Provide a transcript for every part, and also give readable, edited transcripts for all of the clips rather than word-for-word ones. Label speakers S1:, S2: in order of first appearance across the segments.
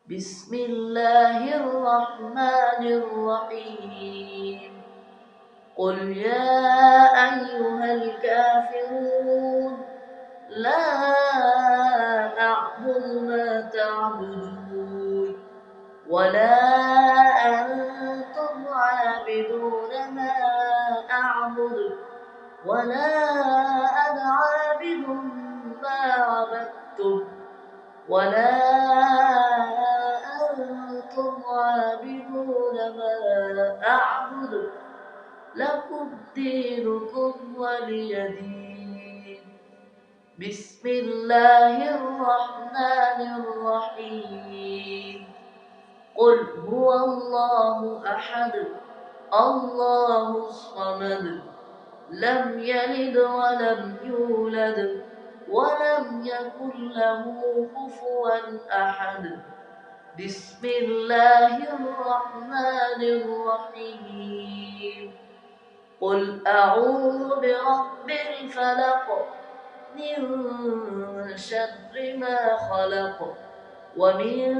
S1: بسم الله الرحمن الرحيم قل يا أيها الكافرون لا أعبد ما تعبدون ولا أنتم عابدون ما أعبد ولا أنا عابد ما عبدتم ولا أنتم عابدون ما أعبد لكم دينكم ولي دين. بسم الله الرحمن الرحيم قل هو الله أحد الله الصمد لم يلد ولم يولد ولم يكن له كفوا أحد. بسم الله الرحمن الرحيم قل أعوذ برب الفلق من شر ما خلق ومن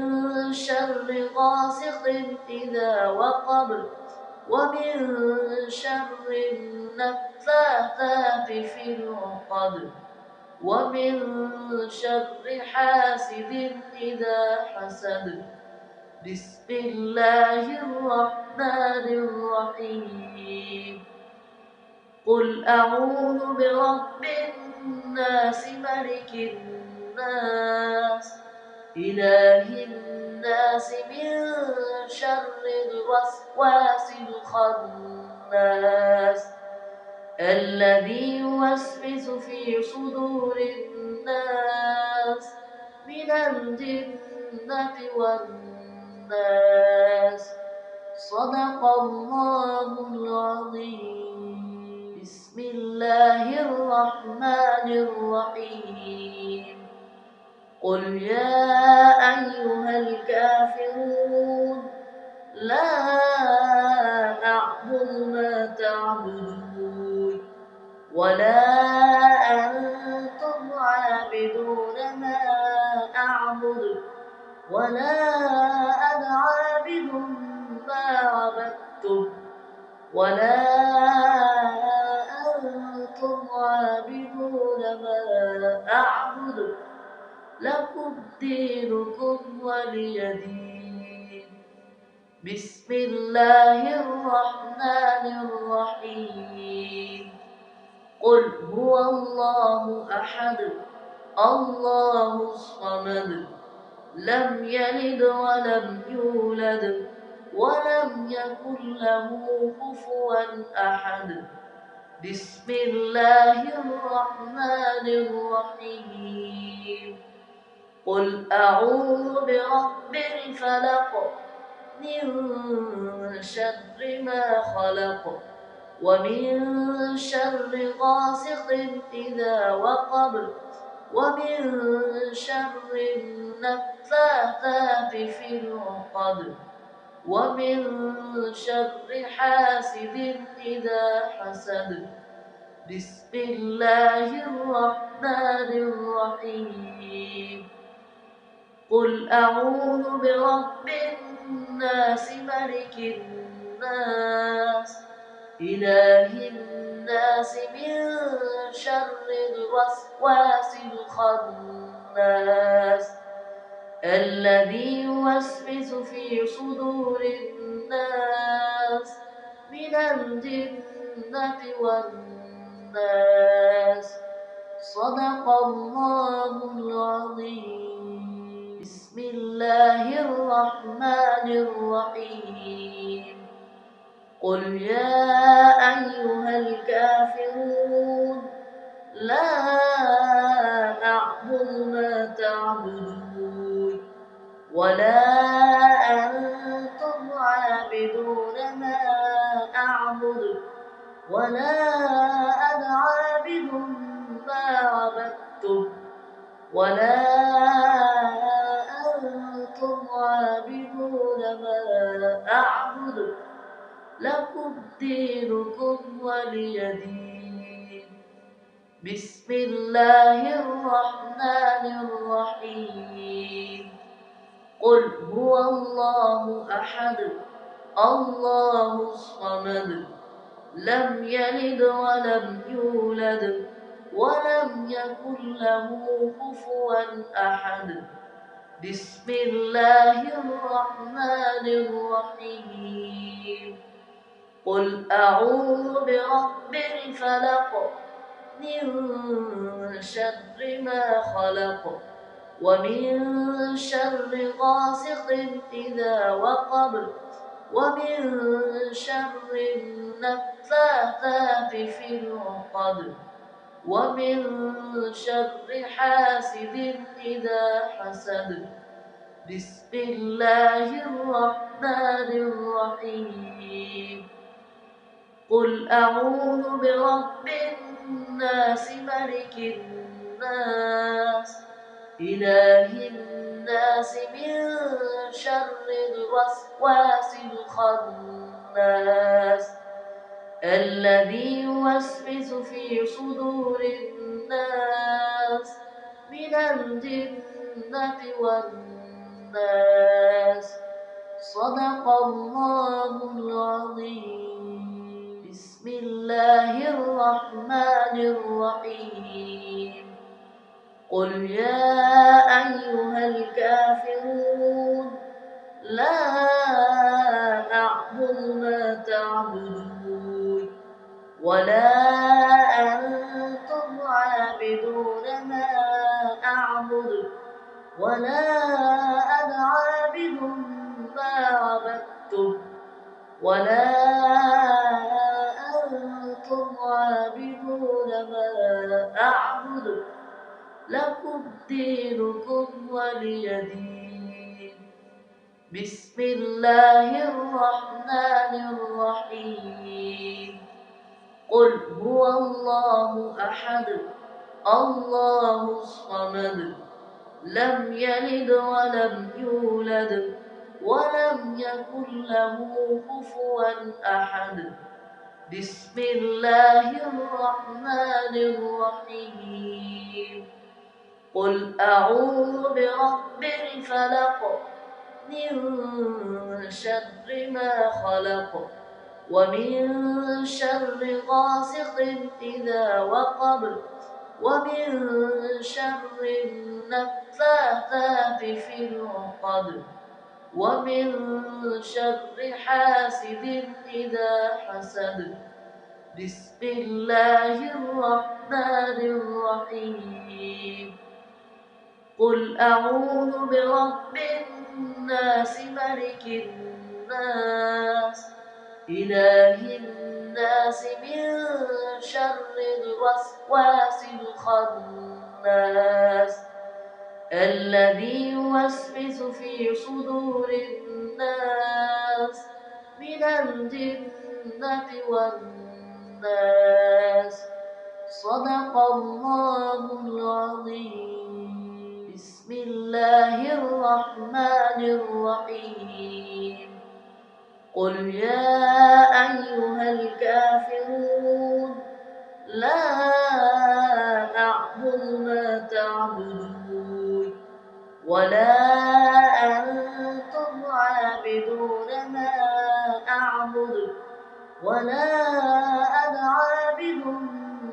S1: شر غاسق إذا وقب ومن شر النفاثات في العقد ومن شر حاسد إذا حسد. بسم الله الرحمن الرحيم قل أعوذ برب الناس ملك الناس إله الناس من شر الوسواس الخناس الذي يوسوس في صدور الناس من الجنة والناس. صدق الله العظيم. بسم الله الرحمن الرحيم قل يا أيها الكافرون لا أعبد ما تعبدون ولا أنتم عابدون ما أعبد ولا أنا عابد ما عبدتم ولا أنتم عابدون ما أعبد لكم دينكم ولي دين. بسم الله الرحمن الرحيم قل هو الله أحد الله الصمد لم يلد ولم يولد ولم يكن له كفوا أحد. بسم الله الرحمن الرحيم قل أعوذ برب الفلق من شر ما خلق ومن شر غاسق إذا وقب ومن شر النفاثات في العقد ومن شر حاسد إذا حسد. بسم الله الرحمن الرحيم قل أعوذ برب الناس ملك الناس إله الناس من شر الوسواس الخناس الذي يوسوس في صدور الناس من الجنة والناس. صدق الله العظيم. بسم الله الرحمن الرحيم قل يا أيها الكافرون لا أعبد ما تعبدون ولا أنتم عابدون ما أعبد ولا أنا عابد ما عبدتم ولا أنتم عابدون ما أعبد لكم دينكم ولي دين. بسم الله الرحمن الرحيم قل هو الله أحد الله الصمد لم يلد ولم يولد ولم يكن له كفوا أحد بسم الله الرحمن الرحيم قل أعوذ برب الفلق من شر ما خلق ومن شر غاسق إذا وقب ومن شر النفاثات في العقد ومن شر حاسد إذا حسد بسم الله الرحمن الرحيم قل أعوذ برب الناس ملك الناس إله الناس من شر الوسواس الخناس الذي يوسوس في صدور الناس من الجنة والناس صدق الله العظيم بسم الله الرحمن الرحيم قل يا أيها الكافرون لا أعبد ما تعبدون ولا أنتم عابدون ما أعبد ولا أنا عابد ما عبدتم ولا أنتم عابدون ما أعبد لكم دينكم ولي دين بسم الله الرحمن الرحيم قل هو الله أحد الله الصمد لم يلد ولم يولد ولم يكن له كفوا أحد بسم الله الرحمن الرحيم قل أعوذ برب الفلق من شر ما خلق ومن شر غاسق إذا وقب ومن شر النفاثات في العقد ومن شر حاسد إذا حسد بسم الله الرحمن الرحيم قل أعوذ برب الناس ملك الناس إله الناس من شر الوسواس الخناس الذي يوسوس في صدور الناس من الجنة والناس صدق الله العظيم بسم الله الرحمن الرحيم قل يا أيها الكافرون لا أعبد ما تعبدون ولا أنتم عابدون ما أعبد ولا أنا عابد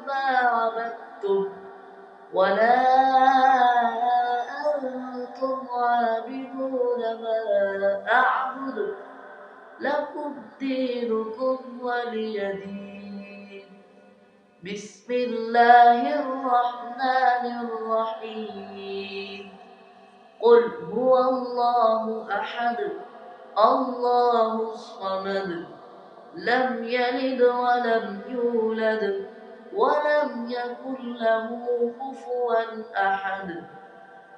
S1: ما عبدتم ولا أنتم عابدون ما أعبد لكم دينكم ولي دين بسم الله الرحمن الرحيم قل هو الله أحد الله الصمد لم يلد ولم يولد ولم يكن له كفوا أحد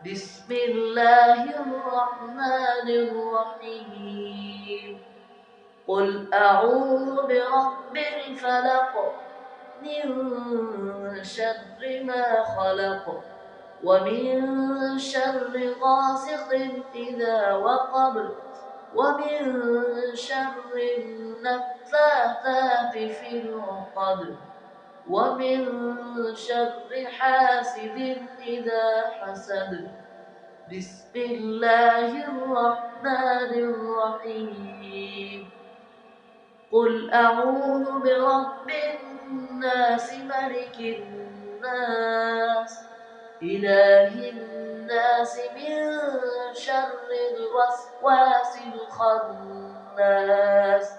S1: بسم الله الرحمن الرحيم قل أعوذ برب الفلق من شر ما خلق ومن شر غاسق إذا وقب ومن شر النفاثات في العقد ومن شر حاسد إذا حسد بسم الله الرحمن الرحيم قل أعوذ برب الناس ملك الناس إله الناس من شر الوسواس الخناس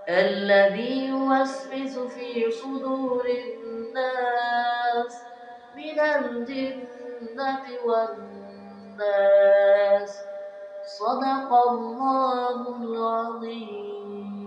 S1: الذي يوسوس في صدور الناس من الجنة والناس صدق الله العظيم.